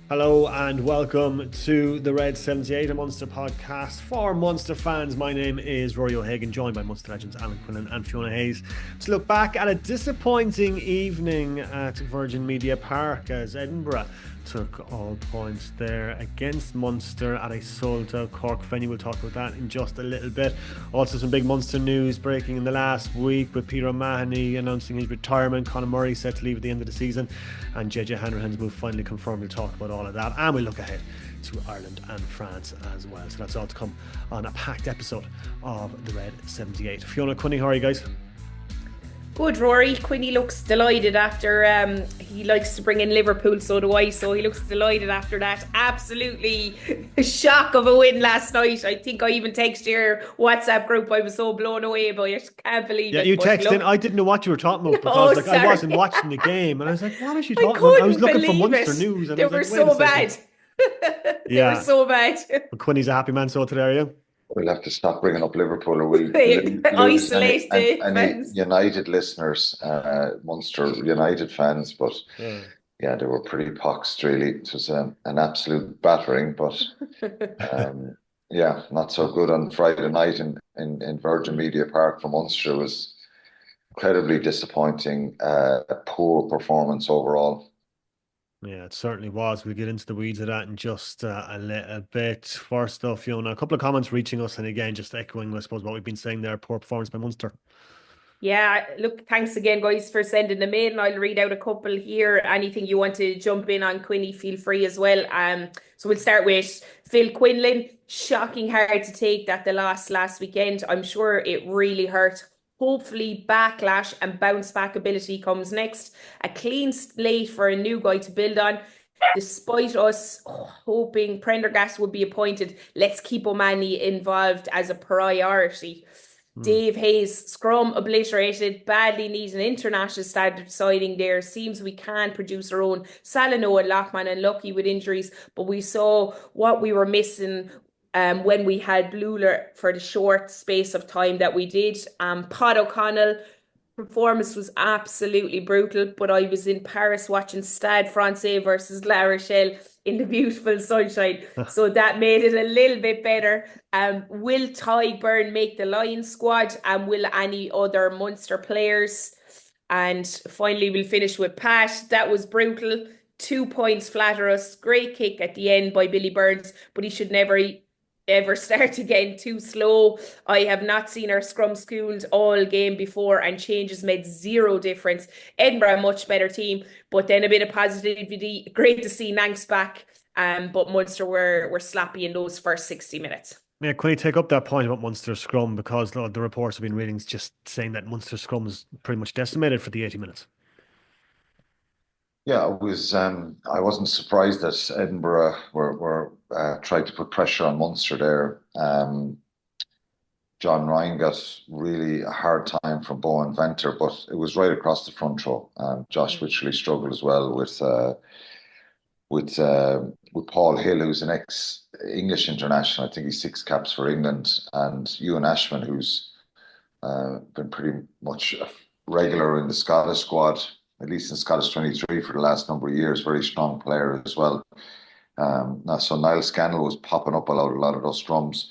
Hello and welcome to the Red 78, a Munster podcast for Munster fans. My name is Ruairi O'Hagan, joined by Munster legends Alan Quinlan and Fiona Hayes to look back at a disappointing evening at Virgin Media Park as Edinburgh took all points there against Munster at a sold-out Cork venue. We'll talk about that in just a little bit. Also some big Munster news breaking in the last week with Peter O'Mahony announcing his retirement, Conor Murray set to leave at the end of the season, and JJ Hanrahan's move finally confirmed. We'll talk about all of that, and we look ahead to Ireland and France as well. So that's all to come on a packed episode of the Red 78. Fiona, Quinny, how are you guys? Good, Rory. Quinny looks delighted after he likes to bring in Liverpool, so do I. So he looks delighted after that. Absolutely shock of a win last night. I think I even texted your WhatsApp group. I was so blown away by it. Can't believe Yeah, it. you But texted in. look, I didn't know what you were talking about oh, because I sorry. wasn't watching the game, and I was like, "What is she I talking about?" I was couldn't looking for believe Munster it. news, and I They was like, were "Wait a so second." bad. They were Yeah, so bad. but Quinny's a happy man, so today, are you? We'll have to stop bringing up Liverpool, or we'll They lose isolate the any fans. United listeners, Munster United fans. But Yeah. yeah, they were pretty poxed, really. It was an absolute battering, but yeah, not so good on Friday night in Virgin Media Park for Munster. It was incredibly disappointing, a poor performance overall. Yeah, it certainly was. We'll get into the weeds of that in just a little bit. First off, Fiona, a couple of comments reaching us, and again, just echoing, I suppose, what we've been saying there. Poor performance by Munster. Yeah, look, thanks again, guys, for sending them in. I'll read out a couple here. Anything you want to jump in on, Quinny, feel free as well. So we'll start with Phil Quinlan. Shocking hard to take that the loss last weekend. I'm sure it really hurt. Hopefully, backlash and bounce back ability comes next. A clean slate for a new guy to build on. Despite us hoping Prendergast would be appointed, let's keep O'Mahony involved as a priority. Hmm. Dave Hayes, scrum obliterated, badly needs an international standard signing there. Seems we can produce our own. Salano and Lockman unlucky with injuries, but we saw what we were missing when we had Bluler for the short space of time that we did. Pod O'Connell, performance was absolutely brutal, but I was in Paris watching Stade Francais versus La Rochelle in the beautiful sunshine. So that made it a little bit better. Will Tyburn make the Lions squad? And will any other Munster players? And finally, we'll finish with Pat. That was brutal. 2 points flatter us. Great kick at the end by Billy Burns, but he should never ever start again. Too slow. I have not seen our scrum schooled all game before, and changes made zero difference. Edinburgh, a much better team, but then a bit of positivity. Great to see Nanks back. But Munster were sloppy in those first 60 minutes. Yeah, can you take up that point about Munster scrum because the reports have been reading just saying that Munster scrum is pretty much decimated for the 80 minutes. Yeah, it was. I wasn't surprised that Edinburgh were tried to put pressure on Munster there. John Ryan got really a hard time from Bowen Venter, but it was right across the front row. Josh Wycherley struggled as well with Paul Hill, who's an ex-English international. I think he's 6 caps for England, and Ewan Ashman, who's been pretty much a regular in the Scottish squad, at least in Scottish 23 for the last number of years. Very strong player as well. So Niall Scannell was popping up a lot of those scrums.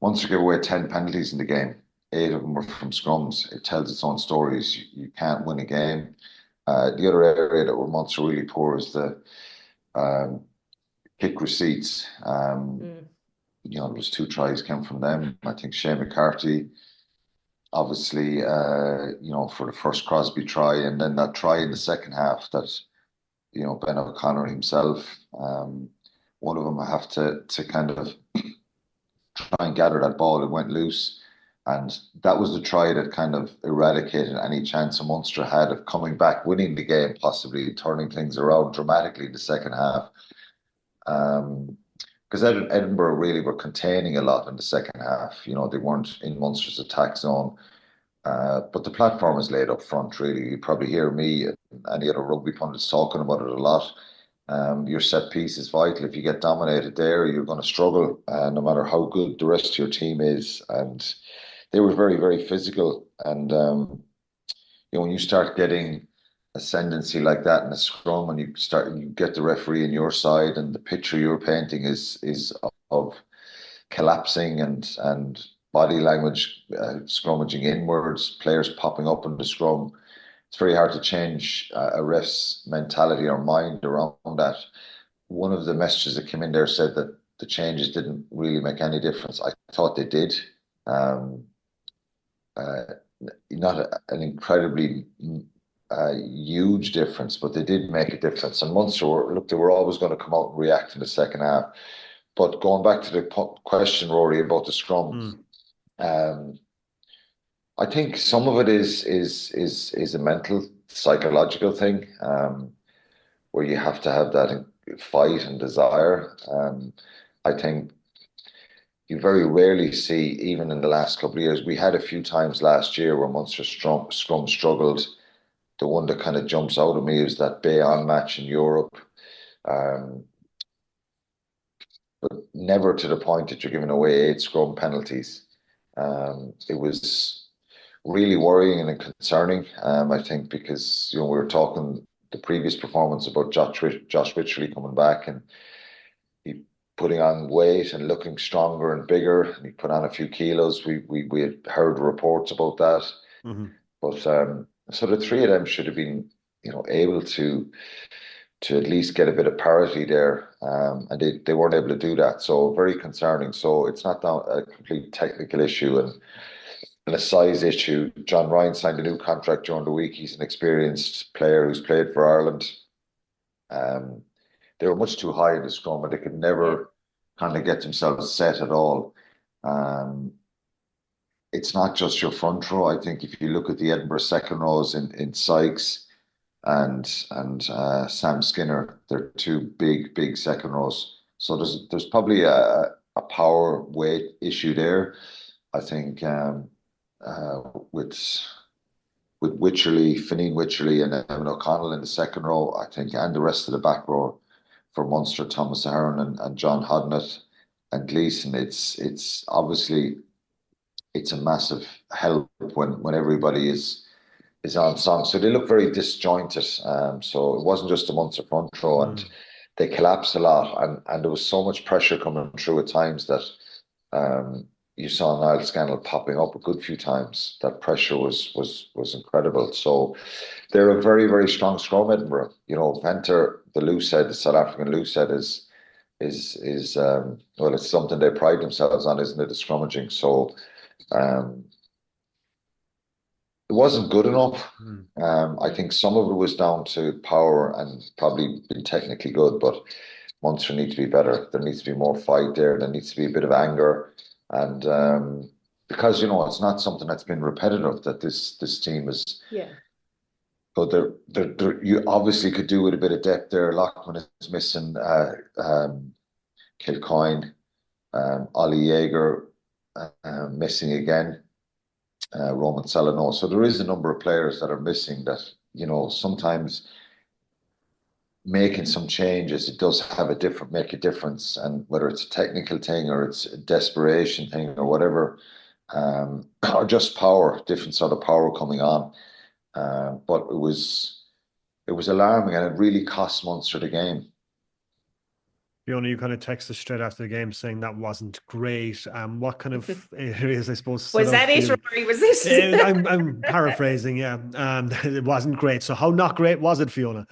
Munster gave away 10 penalties in the game. 8 of them were from scrums. It tells its own stories. You can't win a game. The other area that were Munster really poor is the kick receipts. There was 2 tries came from them. I think Shane McCarthy, obviously, for the first Crosby try, and then that try in the second half that, Ben O'Connor himself, one of them have to kind of try and gather that ball. It went loose. And that was the try that kind of eradicated any chance a Munster had of coming back, winning the game, possibly turning things around dramatically in the second half. Because Edinburgh really were containing a lot in the second half. They weren't in Munster's attack zone. But the platform is laid up front, really. You probably hear me and any other rugby pundits talking about it a lot. Your set piece is vital. If you get dominated there, you're going to struggle, no matter how good the rest of your team is. And they were very, very physical. And when you start getting ascendancy like that in a scrum, and you get the referee on your side, and the picture you're painting is of collapsing and body language, scrummaging inwards, players popping up in the scrum. It's very hard to change a ref's mentality or mind around that. One of the messages that came in there said that the changes didn't really make any difference. I thought they did. Um, uh, Not an incredibly huge difference, but they did make a difference. And Munster they were always going to come out and react in the second half. But going back to the question, Rory, about the scrum, I think some of it is a mental, psychological thing, where you have to have that fight and desire. I think you very rarely see, even in the last couple of years, we had a few times last year where Munster scrum struggled. The one that kind of jumps out at me is that Bayonne match in Europe. But never to the point that you're giving away 8 scrum penalties. It was really worrying and concerning, I think, because we were talking the previous performance about Josh Wycherley coming back, and he putting on weight and looking stronger and bigger, and he put on a few kilos. We had heard reports about that. But so the three of them should have been able to at least get a bit of parity there, and they weren't able to do that. So very concerning. So it's not a complete technical issue and a size issue. John Ryan signed a new contract during the week. He's an experienced player who's played for Ireland. They were much too high in the scrum, and they could never kind of get themselves set at all. It's not just your front row. I think if you look at the Edinburgh second rows in Sykes and Sam Skinner, they're two big second rows. So there's probably a power weight issue there. I think with Wycherley, Fineen Wycherley, and Evan O'Connell in the second row, I think, and the rest of the back row for Munster, Thomas Aharon and John Hodnett and Gleeson, it's obviously it's a massive help when everybody is on song. So they look very disjointed. So it wasn't just the Munster front row, and they collapsed a lot, and there was so much pressure coming through at times that you saw Niall Scannell popping up a good few times. That pressure was incredible. So they're a very, very strong scrum, Edinburgh. Venter, the loose head, the South African loose head is well, it's something they pride themselves on, isn't it? The scrummaging. So it wasn't good enough. I think some of it was down to power and probably been technically good, but Munster need to be better. There needs to be more fight there. There needs to be a bit of anger. And because, it's not something that's been repetitive that this team is. Yeah. But you obviously could do with a bit of depth there. Lockman is missing, Kilcoyne, Ollie Jaeger missing again, Roman Salano. So there is a number of players that are missing that, sometimes making some changes, it does make a difference. And whether it's a technical thing or it's a desperation thing or whatever, or just power, different sort of power coming on. But it was alarming, and it really cost Munster the game. Fiona, you kind of texted straight after the game saying that wasn't great. What kind of areas, I suppose? Was that it, Rory? Was it? I'm paraphrasing, yeah. It wasn't great. So how not great was it, Fiona?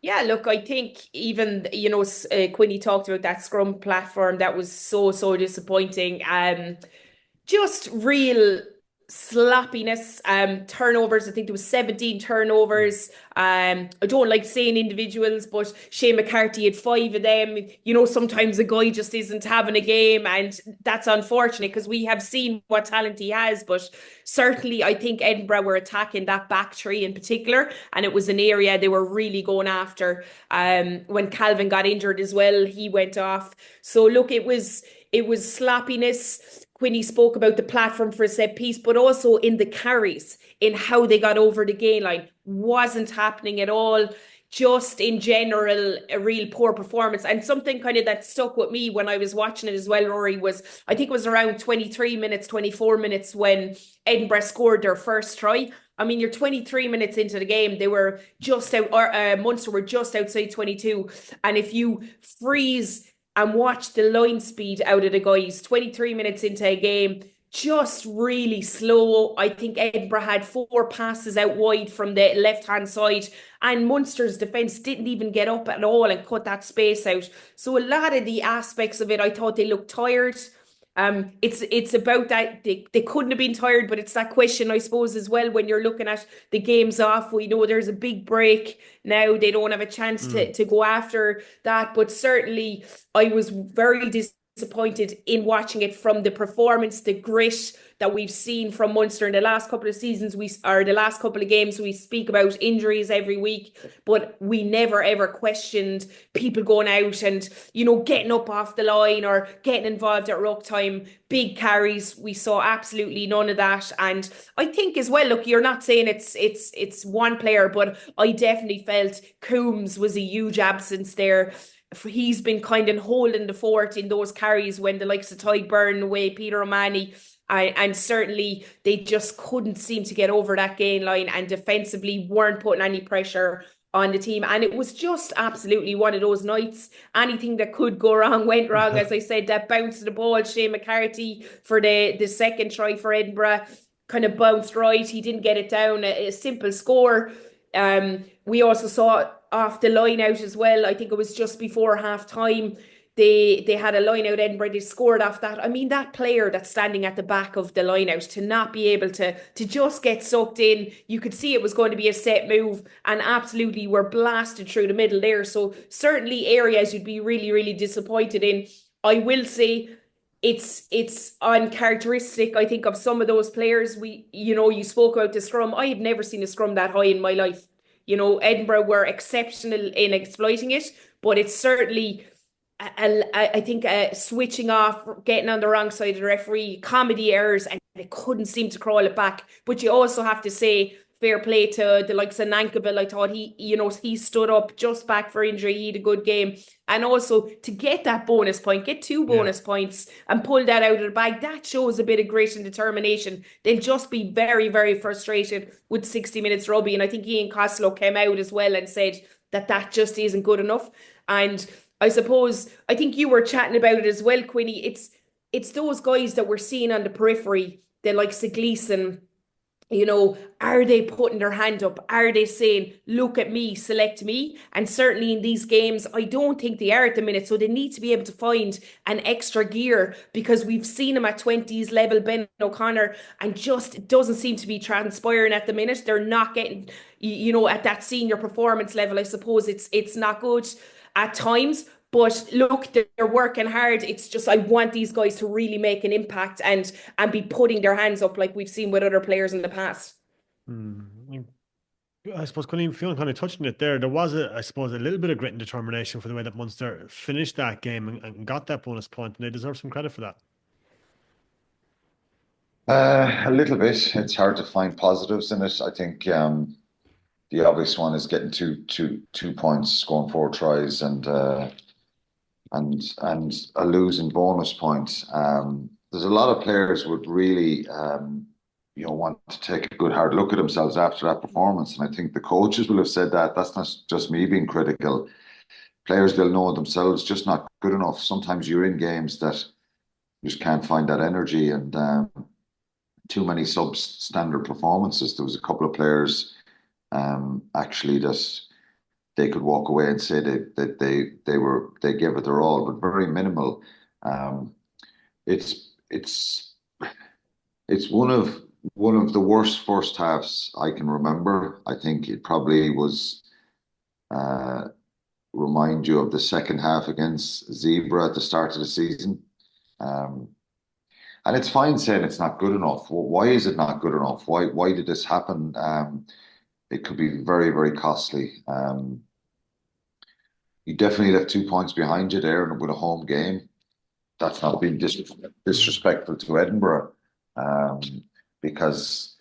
Yeah, look, I think even, Quinny talked about that scrum platform that was so disappointing. Just real sloppiness, turnovers. I think there was 17 turnovers. I don't like saying individuals, but Shane McCarthy had 5 of them. Sometimes a guy just isn't having a game, and that's unfortunate because we have seen what talent he has. But certainly, I think Edinburgh were attacking that back three in particular, and it was an area they were really going after. When Calvin got injured as well, he went off. So look, it was sloppiness. Quinny spoke about the platform for a set piece, but also in the carries, in how they got over the gain line, wasn't happening at all. Just in general, a real poor performance. And something kind of that stuck with me when I was watching it as well, Rory, was I think it was around 23 minutes, 24 minutes when Edinburgh scored their first try. I mean, you're 23 minutes into the game. They were just out, or Munster were just outside 22. And if you freeze and watch the line speed out of the guys, 23 minutes into a game, just really slow. I think Edinburgh had 4 passes out wide from the left-hand side, and Munster's defence didn't even get up at all and cut that space out. So a lot of the aspects of it, I thought they looked tired. It's about that they couldn't have been tired, but it's that question, I suppose, as well, when you're looking at the games off. We know there's a big break now. They don't have a chance to go after that. But certainly I was very disappointed in watching it from the performance, the grit that we've seen from Munster in the last couple of seasons. The last couple of games, we speak about injuries every week, but we never ever questioned people going out and, getting up off the line or getting involved at ruck time, big carries. We saw absolutely none of that. And I think as well, look, you're not saying it's one player, but I definitely felt Coombs was a huge absence there. He's been kind of holding the fort in those carries when the likes of Ty Byrne away, Peter O'Mahony, and certainly they just couldn't seem to get over that gain line, and defensively weren't putting any pressure on the team. And it was just absolutely one of those nights. Anything that could go wrong went wrong. As I said, that bounce of the ball, Shane McCarthy for the second try for Edinburgh kind of bounced right. He didn't get it down. A simple score. We also saw off the line out as well. I think it was just before half time. They had a line out, Edinburgh, they scored off that. I mean, that player that's standing at the back of the line out, to not be able to just get sucked in, you could see it was going to be a set move, and absolutely were blasted through the middle there. So certainly areas you'd be really, really disappointed in. I will say it's uncharacteristic, I think, of some of those players. You spoke about the scrum. I have never seen a scrum that high in my life. Edinburgh were exceptional in exploiting it, but it's certainly, I think, switching off, getting on the wrong side of the referee, comedy errors, and they couldn't seem to crawl it back. But you also have to say, fair play to the likes of Nankivell. I thought he stood up just back for injury. He had a good game. And also to get that bonus point, get 2 bonus points and pull that out of the bag, that shows a bit of grit and determination. They'll just be very, very frustrated with 60 minutes rugby. And I think Ian Costello came out as well and said that just isn't good enough. And I suppose, I think you were chatting about it as well, Quinny. It's those guys that we're seeing on the periphery, the likes of Gleeson. Are they putting their hand up? Are they saying, look at me, select me? And certainly in these games, I don't think they are at the minute. So they need to be able to find an extra gear, because we've seen them at 20s level, Ben O'Connor, and just it doesn't seem to be transpiring at the minute. They're not getting, at that senior performance level. I suppose it's not good at times. But look, they're working hard. It's just, I want these guys to really make an impact and be putting their hands up like we've seen with other players in the past. I suppose Fiona kind of touched on it there. There was, a little bit of grit and determination for the way that Munster finished that game and got that bonus point, and they deserve some credit for that. A little bit. It's hard to find positives in it. I think the obvious one is getting two points, scoring 4 tries, and a losing bonus point. There's a lot of players would really want to take a good hard look at themselves after that performance, and I think the coaches will have said that. That's not just me being critical. Players, they'll know themselves just not good enough. Sometimes you're in games that you just can't find that energy, and too many substandard performances. There was a couple of players actually that they could walk away and say that they gave it their all, but very minimal. It's one of the worst first halves I can remember. I think it probably was remind you of the second half against Zebra at the start of the season. And it's fine saying it's not good enough. Why is it not good enough? Why did this happen? It could be very, very costly. You definitely left 2 points behind you there with a home game. That's not being disrespectful to Edinburgh, because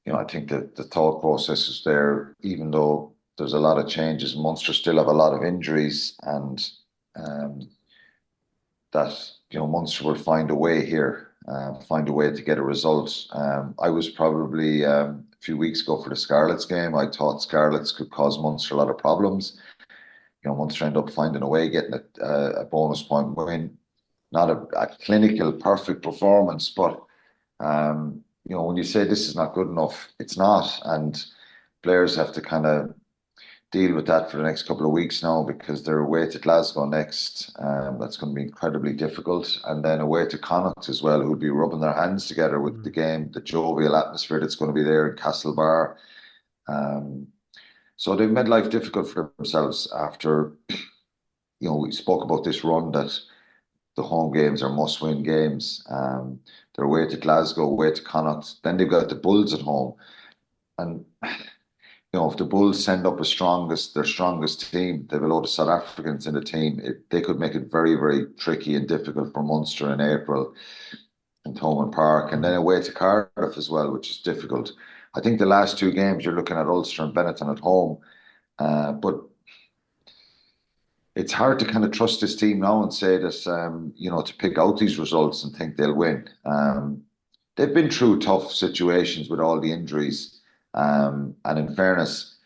I think that the thought process is there. Even though there's a lot of changes, Munster still have a lot of injuries, and that Munster will find a way here, find a way to get a result. I was probably few weeks ago for the Scarlets game. I thought Scarlets could cause Munster a lot of problems. Munster ended up finding a way, getting a bonus point win. Not a clinical, perfect performance, but when you say this is not good enough, it's not. And players have to kind of deal with that for the next couple of weeks now, because they're away to Glasgow next. That's going to be incredibly difficult. And then away to Connacht as well, who'll be rubbing their hands together with the game, the jovial atmosphere that's going to be there in Castlebar. So they've made life difficult for themselves after, we spoke about this run that the home games are must-win games. They're away to Glasgow, away to Connacht. Then they've got the Bulls at home. And if the Bulls send up their strongest team, they've a lot of South Africans in the team. They could make it very, very tricky and difficult for Munster in April in Thomond Park, and then away to Cardiff as well, which is difficult. I think the last two games you're looking at Ulster and Benetton at home, but it's hard to kind of trust this team now and say that to pick out these results and think they'll win. They've been through tough situations with all the injuries. And in fairness,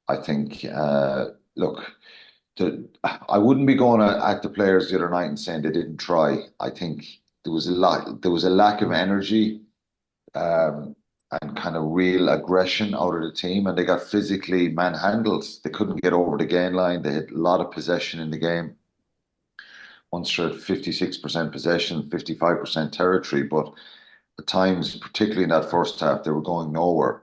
I think, I wouldn't be going at the players the other night and saying they didn't try. I think there was a lack of energy, and kind of real aggression out of the team, and they got physically manhandled. They couldn't get over the gain line. They had a lot of possession in the game. Munster had 56% possession, 55% territory, but at times, particularly in that first half, they were going nowhere.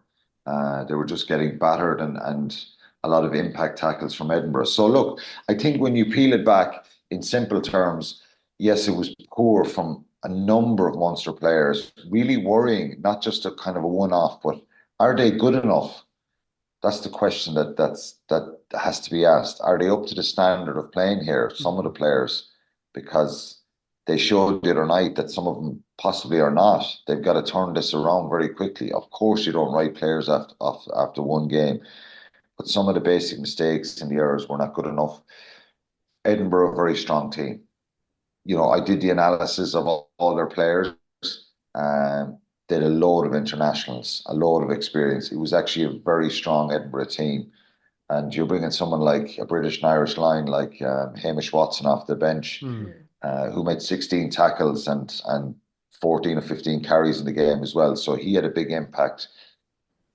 They were just getting battered and a lot of impact tackles from Edinburgh. So look, I think when you peel it back in simple terms, yes, it was poor from a number of Munster players, really worrying, not just a kind of a one-off, but are they good enough? That's the question that has to be asked. Are they up to the standard of playing here, some of the players? Because they showed the other night that some of them possibly are not. They've got to turn this around very quickly. Of course, you don't write players after one game, but some of the basic mistakes and the errors were not good enough. Edinburgh, a very strong team. I did the analysis of all their players. They had a load of internationals, a load of experience. It was actually a very strong Edinburgh team. And you're bringing someone like a British and Irish line like Hamish Watson off the bench, who made 16 tackles and 14 or 15 carries in the game as well. So he had a big impact.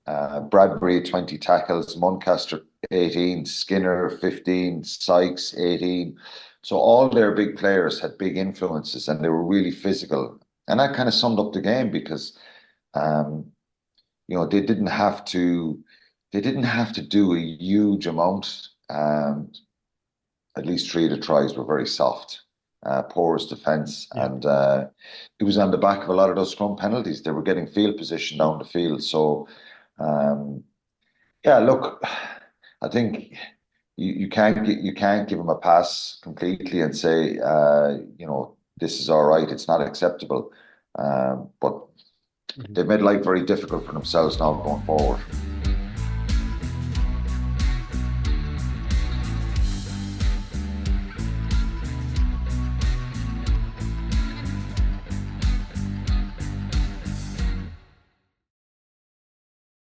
Bradbury, 20 tackles, Muncaster, 18, Skinner, 15, Sykes, 18. So all their big players had big influences, and they were really physical. And that kind of summed up the game, because, they didn't have to do a huge amount. At least 3 of the tries were very soft. Porous defence, and it was on the back of a lot of those scrum penalties. They were getting field position down the field. So, look, I think you can't give them a pass completely and say, this is all right. It's not acceptable. But they've made life very difficult for themselves now going forward.